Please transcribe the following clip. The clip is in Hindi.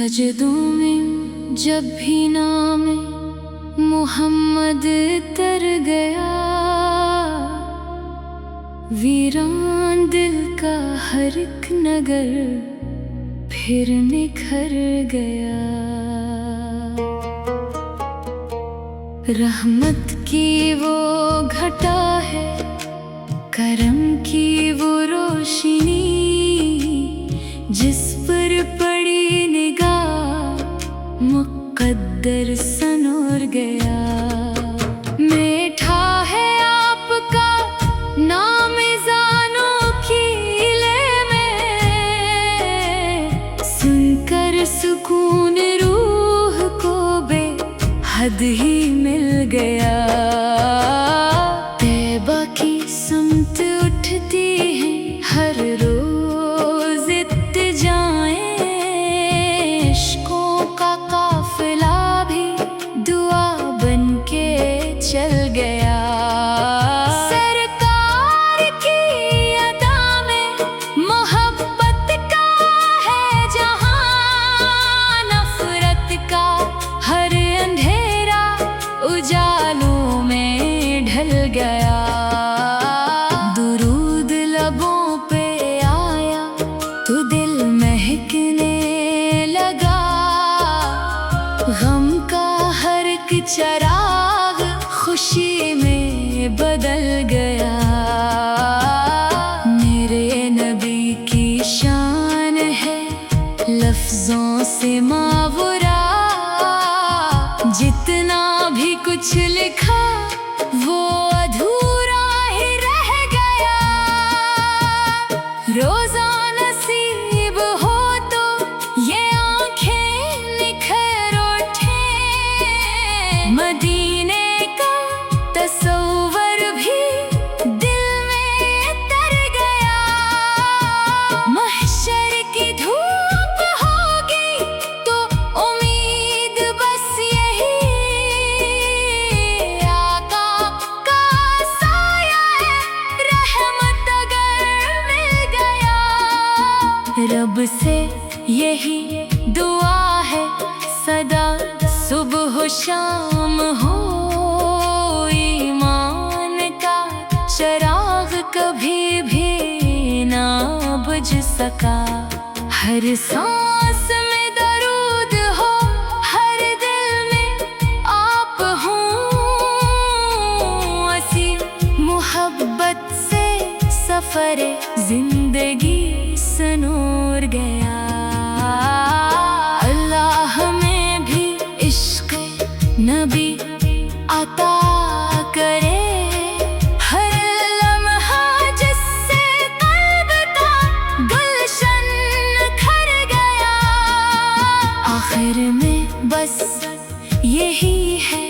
सजदों में जब भी नाम मोहम्मद तर गया, वीरान दिल का हर एक नगर फिर निखर गया। रहमत की वो घटा है, करम की वो रोशनी, जिस पर पड़ी निगाह मुक़द्दर सनोर गया। मीठा है आपका नाम ज़ानों की ले में, सुनकर सुकून रूह को बेहद ही मिल गया। तैबा की समत उठती है हर रोज इत्तिजाएं, इश्कों का काफिला भी दुआ बन के चल गया। सरकार की अदा में मोहब्बत का है जहां, नफरत का हर अंधेरा उजालों में ढल गया। दुरूद लबों पे आया तो दिल महकने लगा, गम का हर एक चिराग खुशी में बदल गया। मेरे नबी की शान है लफ्जों से मावरा, जितना भी कुछ लिखा वो अधूरा ही रह गया। रोज़ा नसीब हो तो ये आँखें निखर उठे, मदीने का तस्वर भी दिल में तर गया। महशर की धूप होगी तो उम्मीद बस यही, आका का साया है रहमत अगर मिल गया। रब से यही दुआ है सदा सुबह शाम हो, ईमान का चिराग कभी भी ना बुझ सका। हर सांस में दरूद हो, हर दिल में आप हो, ऐसी मोहब्बत से सफरे जिंदगी सनोर गया। अल्लाह हमें भी इश्क़ नबी अता करे, हर लम्हा जिससे क़ल्ब का गुलशन खर गया। आखिर में बस यही है